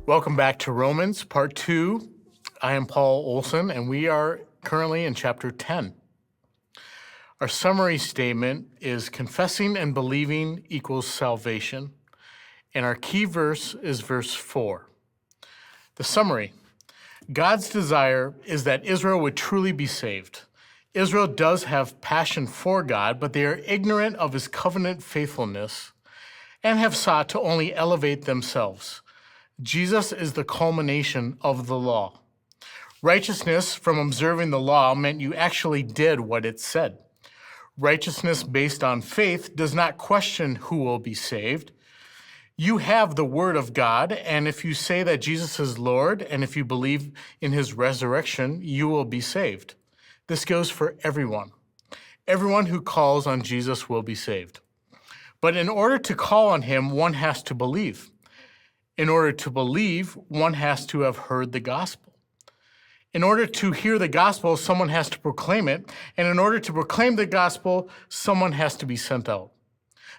Welcome back to Romans, part 2. I am Paul Olson, and we are currently in chapter 10. Our summary statement is confessing and believing equals salvation, and our key verse is verse 4. The summary: God's desire is that Israel would truly be saved. Israel does have passion for God, but they are ignorant of his covenant faithfulness and have sought to only elevate themselves. Jesus is the culmination of the law. Righteousness from observing the law meant you actually did what it said. Righteousness based on faith does not question who will be saved. You have the word of God, and if you say that Jesus is Lord, and if you believe in his resurrection, you will be saved. This goes for everyone. Everyone who calls on Jesus will be saved. But in order to call on him, one has to believe. In order to believe, one has to have heard the gospel. In order to hear the gospel, someone has to proclaim it. And in order to proclaim the gospel, someone has to be sent out.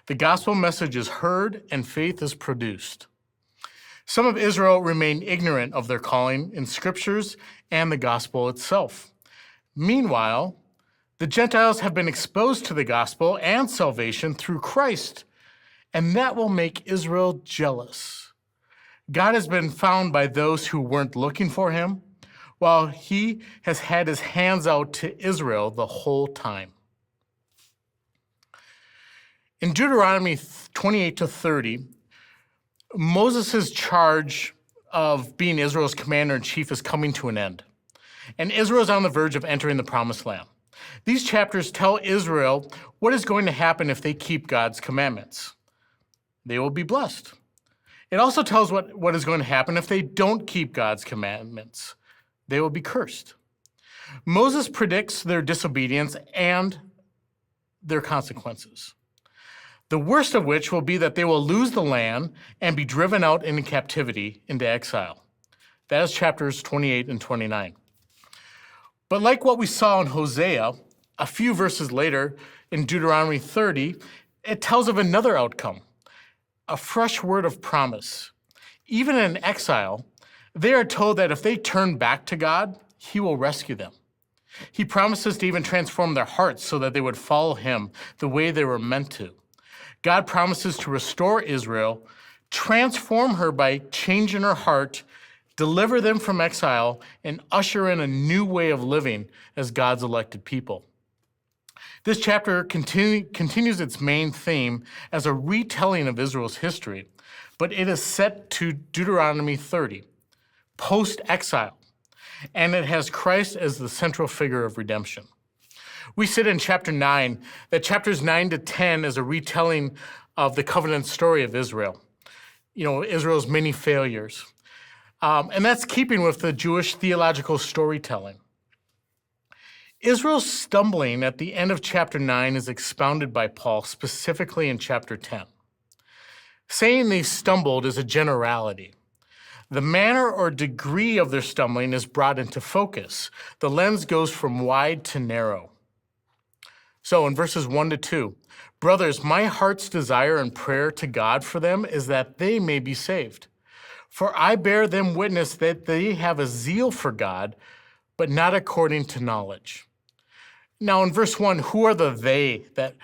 The gospel message is heard and faith is produced. Some of Israel remained ignorant of their calling in scriptures and the gospel itself. Meanwhile, the Gentiles have been exposed to the gospel and salvation through Christ, and that will make Israel jealous. God has been found by those who weren't looking for him, while he has had his hands out to Israel the whole time. In Deuteronomy 28-30, Moses' charge of being Israel's commander-in-chief is coming to an end, and Israel is on the verge of entering the promised land. These chapters tell Israel what is going to happen if they keep God's commandments. They will be blessed. It also tells what is going to happen if they don't keep God's commandments. They will be cursed. Moses predicts their disobedience and their consequences, the worst of which will be that they will lose the land and be driven out into captivity, into exile. That is chapters 28 and 29. But like what we saw in Hosea, a few verses later in Deuteronomy 30, it tells of another outcome. A fresh word of promise. Even in exile, they are told that if they turn back to God, he will rescue them. He promises to even transform their hearts so that they would follow him the way they were meant to. God promises to restore Israel, transform her by changing her heart, deliver them from exile, and usher in a new way of living as God's elected people. This chapter continues its main theme as a retelling of Israel's history, but it is set to Deuteronomy 30, post-exile, and it has Christ as the central figure of redemption. We sit in chapter 9, that chapters 9 to 10 is a retelling of the covenant story of Israel, Israel's many failures. And that's keeping with the Jewish theological storytelling. Israel's stumbling at the end of chapter 9 is expounded by Paul specifically in chapter 10. Saying they stumbled is a generality. The manner or degree of their stumbling is brought into focus. The lens goes from wide to narrow. So in verses 1 to 2, brothers, my heart's desire and prayer to God for them is that they may be saved. For I bear them witness that they have a zeal for God, but not according to knowledge. Now in verse 1, who are the they that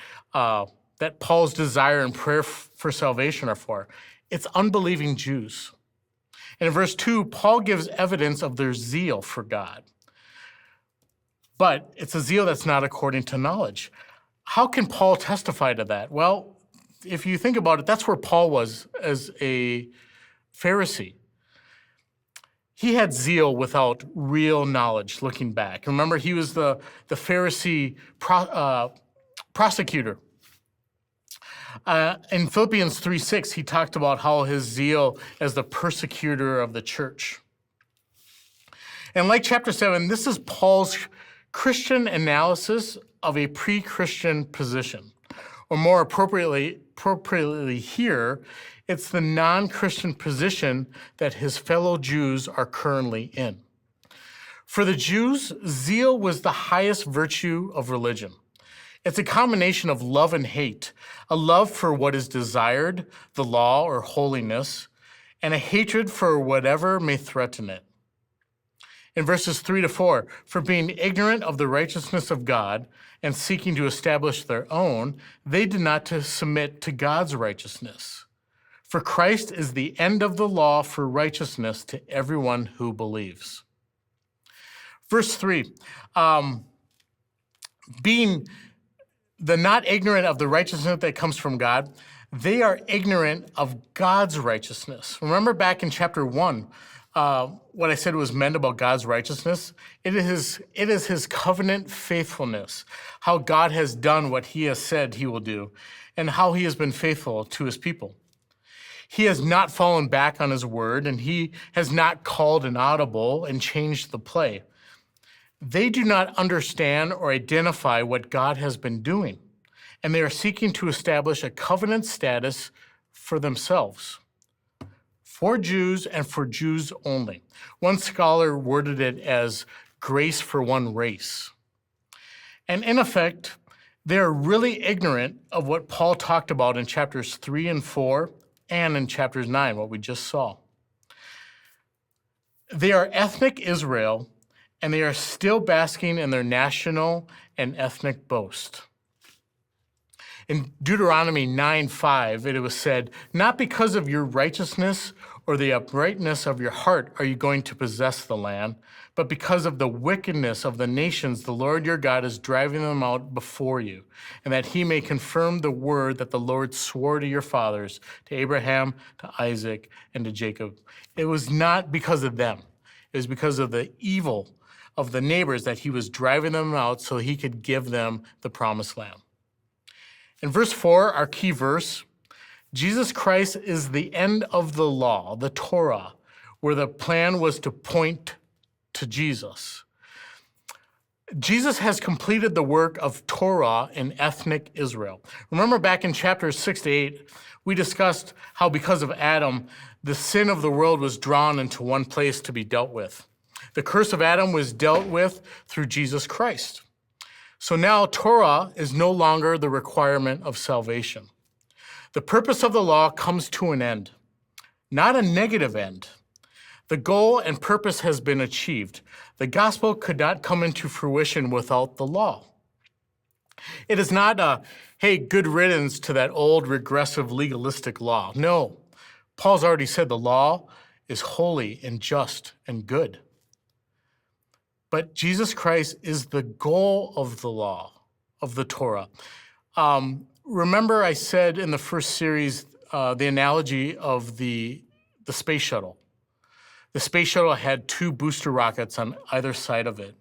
Paul's desire and prayer for salvation are for? It's unbelieving Jews. And in verse 2, Paul gives evidence of their zeal for God. But it's a zeal that's not according to knowledge. How can Paul testify to that? Well, if you think about it, that's where Paul was as a Pharisee. He had zeal without real knowledge looking back. Remember, he was the Pharisee prosecutor. In Philippians 3:6, he talked about how his zeal as the persecutor of the church. And like chapter 7, this is Paul's Christian analysis of a pre-Christian position. Or more appropriately here, it's the non-Christian position that his fellow Jews are currently in. For the Jews, zeal was the highest virtue of religion. It's a combination of love and hate, a love for what is desired, the law or holiness, and a hatred for whatever may threaten it. In verses 3-4, for being ignorant of the righteousness of God and seeking to establish their own, they did not submit to God's righteousness. For Christ is the end of the law for righteousness to everyone who believes. Verse 3, being the not ignorant of the righteousness that comes from God, they are ignorant of God's righteousness. Remember back in chapter 1, what I said was meant about God's righteousness? It is his covenant faithfulness, how God has done what he has said he will do, and how he has been faithful to his people. He has not fallen back on his word, and he has not called an audible and changed the play. They do not understand or identify what God has been doing, and they are seeking to establish a covenant status for themselves, for Jews and for Jews only. One scholar worded it as grace for one race. And in effect, they are really ignorant of what Paul talked about in chapters 3 and 4 and in chapters 9, what we just saw. They are ethnic Israel, and they are still basking in their national and ethnic boast. In Deuteronomy 9:5, it was said, not because of your righteousness or the uprightness of your heart are you going to possess the land, but because of the wickedness of the nations the Lord your God is driving them out before you, and that he may confirm the word that the Lord swore to your fathers, to Abraham, to Isaac, and to Jacob. It was not because of them. It was because of the evil of the neighbors that he was driving them out so he could give them the promised land. In verse 4, our key verse, Jesus Christ is the end of the law, the Torah, where the plan was to point to Jesus. Jesus has completed the work of Torah in ethnic Israel. Remember back in chapters 6-8, we discussed how because of Adam, the sin of the world was drawn into one place to be dealt with. The curse of Adam was dealt with through Jesus Christ. So now Torah is no longer the requirement of salvation. The purpose of the law comes to an end, not a negative end. The goal and purpose has been achieved. The gospel could not come into fruition without the law. It is not a, hey, good riddance to that old regressive legalistic law. No, Paul's already said the law is holy and just and good. But Jesus Christ is the goal of the law, of the Torah. Remember I said in the first series the analogy of the space shuttle. The space shuttle had 2 booster rockets on either side of it.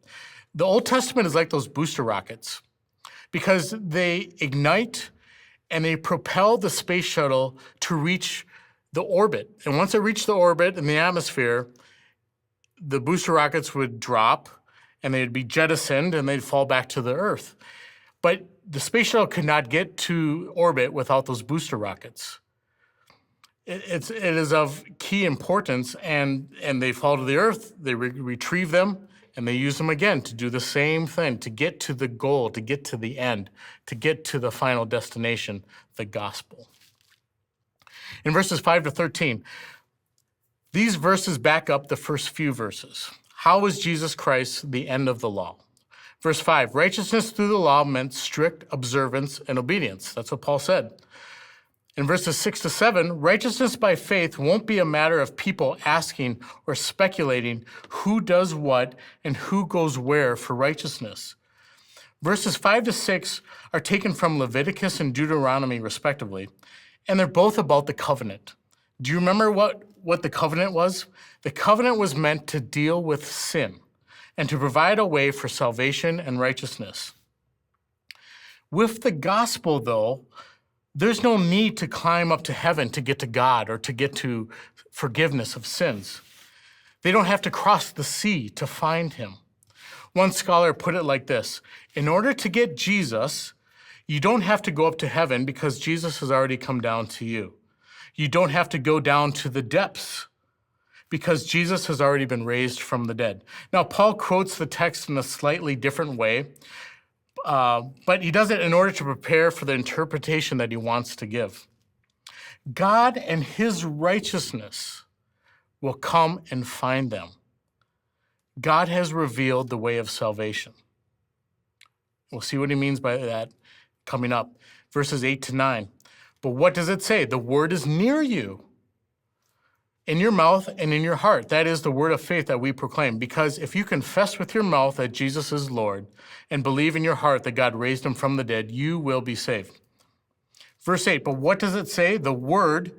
The Old Testament is like those booster rockets because they ignite and they propel the space shuttle to reach the orbit. And once it reached the orbit in the atmosphere, the booster rockets would drop and they'd be jettisoned and they'd fall back to the Earth. But the space shuttle could not get to orbit without those booster rockets. It is of key importance, and they fall to the Earth, they retrieve them, and they use them again to do the same thing, to get to the goal, to get to the end, to get to the final destination, the gospel. In verses 5-13, these verses back up the first few verses. How is Jesus Christ the end of the law? Verse 5, righteousness through the law meant strict observance and obedience. That's what Paul said. In verses 6-7, righteousness by faith won't be a matter of people asking or speculating who does what and who goes where for righteousness. Verses 5-6 are taken from Leviticus and Deuteronomy, respectively, and they're both about the covenant. Do you remember what the covenant was? The covenant was meant to deal with sin and to provide a way for salvation and righteousness. With the gospel, though, there's no need to climb up to heaven to get to God or to get to forgiveness of sins. They don't have to cross the sea to find him. One scholar put it like this: in order to get Jesus, you don't have to go up to heaven because Jesus has already come down to you. You don't have to go down to the depths because Jesus has already been raised from the dead. Now, Paul quotes the text in a slightly different way, but he does it in order to prepare for the interpretation that he wants to give. God and his righteousness will come and find them. God has revealed the way of salvation. We'll see what he means by that coming up. Verses 8 to 9. But what does it say? The word is near you, in your mouth and in your heart. That is the word of faith that we proclaim. Because if you confess with your mouth that Jesus is Lord and believe in your heart that God raised him from the dead, you will be saved. Verse 8, but what does it say? The word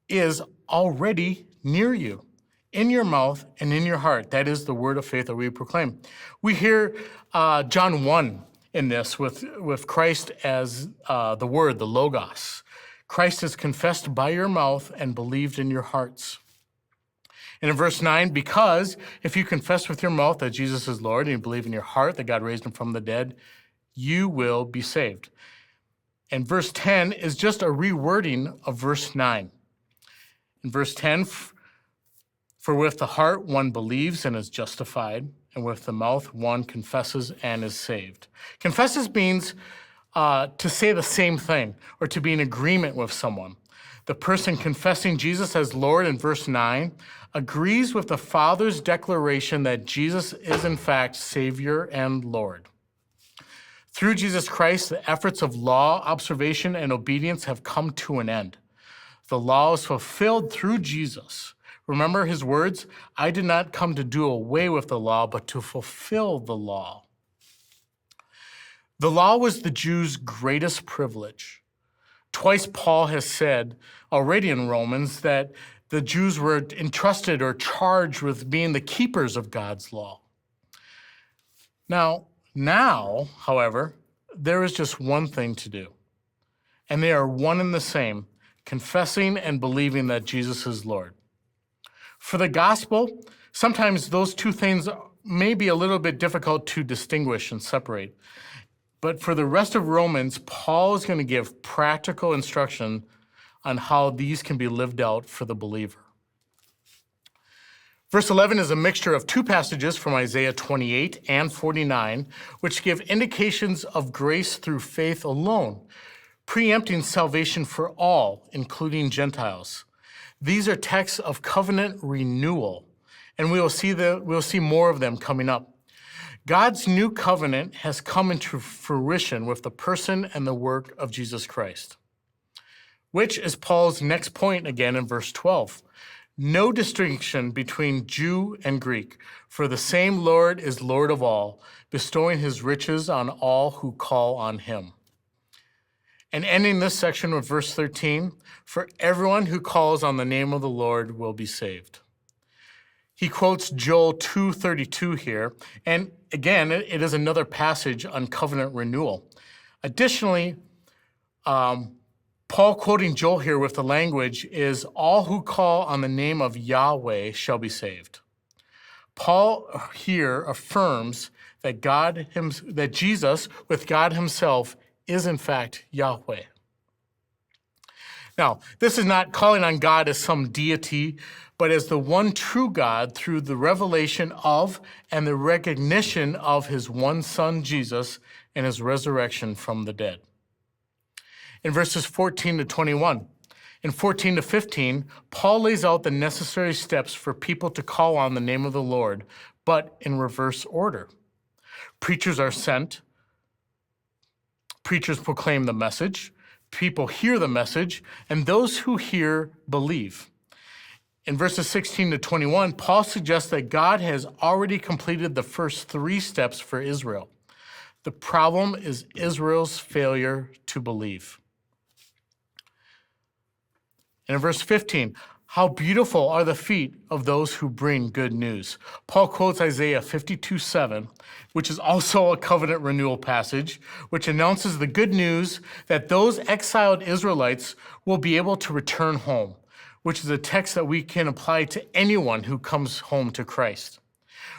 is already near you, in your mouth and in your heart. That is the word of faith that we proclaim. We hear John 1 in this with Christ as the word, the Logos. Christ is confessed by your mouth and believed in your hearts. And in verse 9, because if you confess with your mouth that Jesus is Lord and you believe in your heart that God raised him from the dead, you will be saved. And verse 10 is just a rewording of verse 9. In verse 10, for with the heart one believes and is justified, and with the mouth one confesses and is saved. Confesses means to say the same thing or to be in agreement with someone. The person confessing Jesus as Lord in verse 9 agrees with the Father's declaration that Jesus is in fact Savior and Lord. Through Jesus Christ, the efforts of law, observation, and obedience have come to an end. The law is fulfilled through Jesus. Remember his words, I did not come to do away with the law, but to fulfill the law. The law was the Jews' greatest privilege. Twice Paul has said already in Romans that the Jews were entrusted or charged with being the keepers of God's law. Now, however, there is just one thing to do, and they are one and the same, confessing and believing that Jesus is Lord. For the gospel, sometimes those two things may be a little bit difficult to distinguish and separate. But for the rest of Romans, Paul is going to give practical instruction on how these can be lived out for the believer. Verse 11 is a mixture of two passages from Isaiah 28 and 49, which give indications of grace through faith alone, preempting salvation for all, including Gentiles. These are texts of covenant renewal, and we'll see more of them coming up. God's new covenant has come into fruition with the person and the work of Jesus Christ, which is Paul's next point again in verse 12. No distinction between Jew and Greek, for the same Lord is Lord of all, bestowing his riches on all who call on him. And ending this section with verse 13, for everyone who calls on the name of the Lord will be saved. He quotes Joel 2:32 here, and again, it is another passage on covenant renewal. Additionally, Paul quoting Joel here with the language is, all who call on the name of Yahweh shall be saved. Paul here affirms that Jesus, with God himself, is in fact Yahweh. Now, this is not calling on God as some deity, but as the one true God through the revelation of and the recognition of his one Son, Jesus, and his resurrection from the dead. In verses 14 to 21, in 14 to 15, Paul lays out the necessary steps for people to call on the name of the Lord, but in reverse order. Preachers are sent. Preachers proclaim the message. People hear the message, and those who hear believe. In verses 16 to 21, Paul suggests that God has already completed the first three steps for Israel. The problem is Israel's failure to believe. And in verse 15, how beautiful are the feet of those who bring good news. Paul quotes Isaiah 52:7, which is also a covenant renewal passage, which announces the good news that those exiled Israelites will be able to return home, which is a text that we can apply to anyone who comes home to Christ.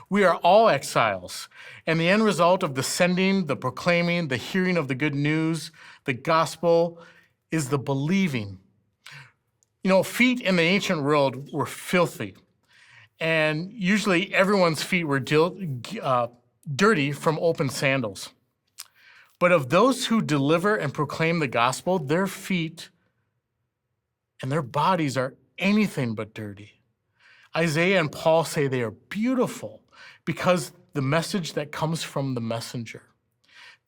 We are all exiles, and the end result of the sending, the proclaiming, the hearing of the good news, the gospel, is the believing. You know, feet in the ancient world were filthy, and usually everyone's feet were dirty from open sandals. But of those who deliver and proclaim the gospel, their feet and their bodies are anything but dirty. Isaiah and Paul say they are beautiful because the message that comes from the messenger.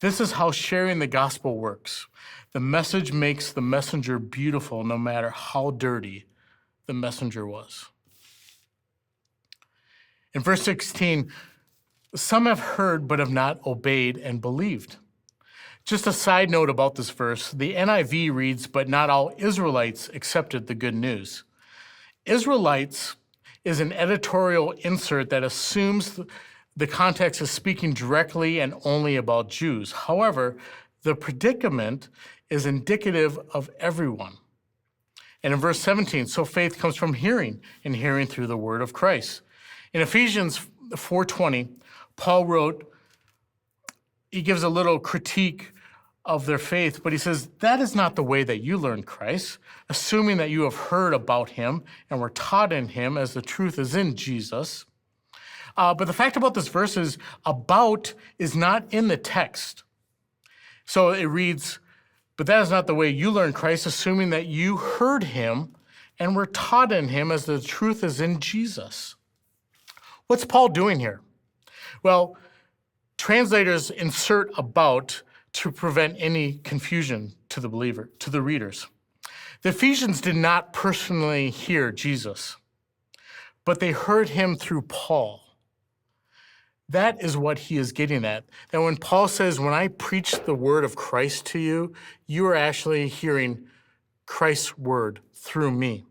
This is how sharing the gospel works. The message makes the messenger beautiful no matter how dirty the messenger was. In verse 16, some have heard but have not obeyed and believed. Just a side note about this verse, the NIV reads, but not all Israelites accepted the good news. Israelites is an editorial insert that assumes the context is speaking directly and only about Jews. However, the predicament is indicative of everyone. And in verse 17, so faith comes from hearing, and hearing through the word of Christ. In Ephesians 4:20, Paul wrote, he gives a little critique of their faith, but he says, that is not the way that you learned Christ, assuming that you have heard about him and were taught in him as the truth is in Jesus. But the fact about this verse is, about is not in the text. So it reads, but that is not the way you learned Christ, assuming that you heard him and were taught in him as the truth is in Jesus. What's Paul doing here? Well, translators insert about to prevent any confusion to the believer, to the readers. The Ephesians did not personally hear Jesus, but they heard him through Paul. That is what he is getting at. That when Paul says, when I preach the word of Christ to you, you are actually hearing Christ's word through me.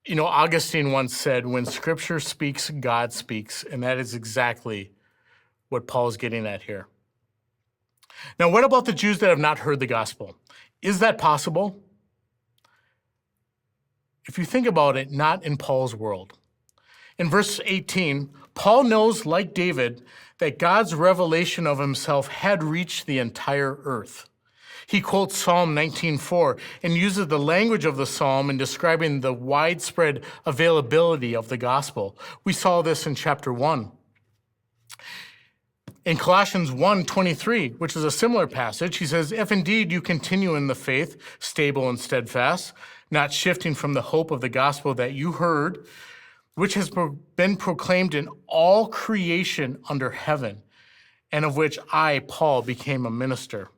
You know, Augustine once said, when Scripture speaks, God speaks, and that is exactly what Paul is getting at here. Now, what about the Jews that have not heard the gospel? Is that possible? If you think about it, not in Paul's world. In verse 18, Paul knows, like David, that God's revelation of himself had reached the entire earth. He quotes Psalm 19:4 and uses the language of the psalm in describing the widespread availability of the gospel. We saw this in chapter 1. In Colossians 1:23, which is a similar passage, he says, if indeed you continue in the faith, stable and steadfast, not shifting from the hope of the gospel that you heard, which has been proclaimed in all creation under heaven, and of which I, Paul, became a minister.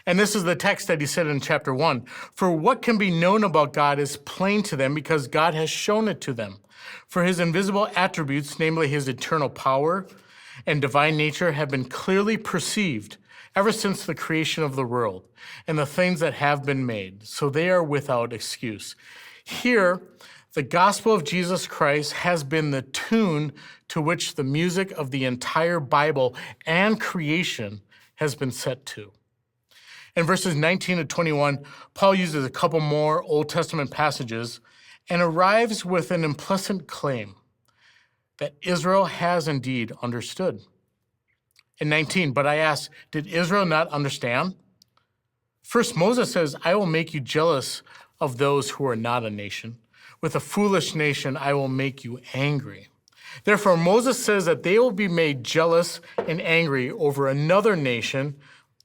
And this is the text that he said in chapter 1. For what can be known about God is plain to them because God has shown it to them. For his invisible attributes, namely his eternal power and divine nature, have been clearly perceived ever since the creation of the world and the things that have been made. So they are without excuse. Here, the gospel of Jesus Christ has been the tune to which the music of the entire Bible and creation has been set to. In verses 19 to 21, Paul uses a couple more Old Testament passages and arrives with an implicit claim that Israel has indeed understood. In 19, but I ask, did Israel not understand? First, Moses says, I will make you jealous of those who are not a nation. With a foolish nation, I will make you angry. Therefore, Moses says that they will be made jealous and angry over another nation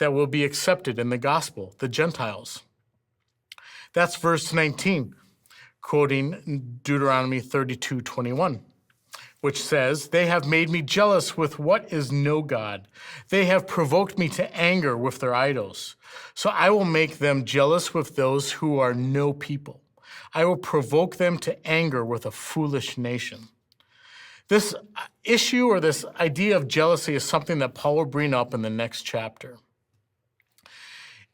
that will be accepted in the gospel, the Gentiles. That's verse 19, quoting Deuteronomy 32:21, which says, they have made me jealous with what is no God. They have provoked me to anger with their idols. So I will make them jealous with those who are no people. I will provoke them to anger with a foolish nation. This issue or this idea of jealousy is something that Paul will bring up in the next chapter.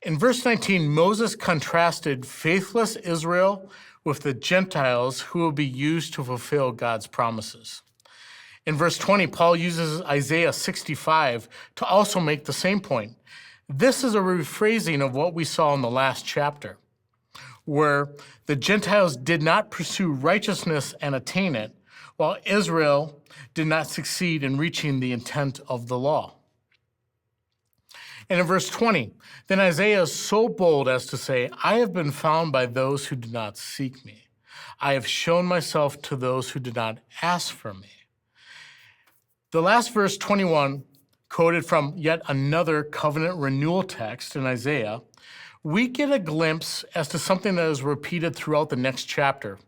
In verse 19, Moses contrasted faithless Israel with the Gentiles who will be used to fulfill God's promises. In verse 20, Paul uses Isaiah 65 to also make the same point. This is a rephrasing of what we saw in the last chapter, where the Gentiles did not pursue righteousness and attain it, while Israel did not succeed in reaching the intent of the law. And in verse 20, then Isaiah is so bold as to say, I have been found by those who did not seek me. I have shown myself to those who did not ask for me. The last verse 21, quoted from yet another covenant renewal text in Isaiah, we get a glimpse as to something that is repeated throughout the next chapter.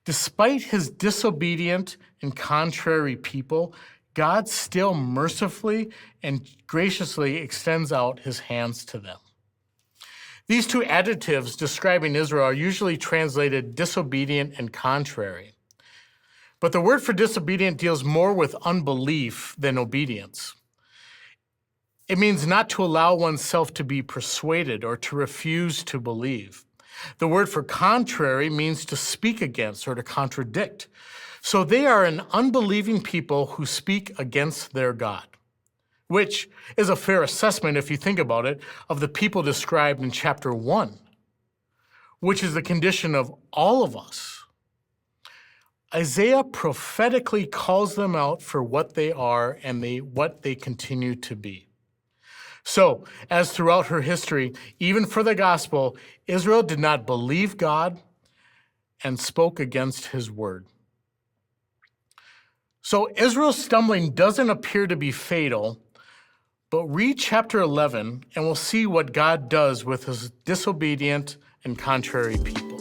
Despite his disobedient and contrary people, God still mercifully and graciously extends out his hands to them. These two adjectives describing Israel are usually translated disobedient and contrary. But the word for disobedient deals more with unbelief than obedience. It means not to allow oneself to be persuaded or to refuse to believe. The word for contrary means to speak against or to contradict. So they are an unbelieving people who speak against their God, which is a fair assessment, if you think about it, of the people described in chapter 1, which is the condition of all of us. Isaiah prophetically calls them out for what they are and what they continue to be. So, as throughout her history, even for the gospel, Israel did not believe God and spoke against his word. So Israel's stumbling doesn't appear to be fatal, but read chapter 11 and we'll see what God does with his disobedient and contrary people.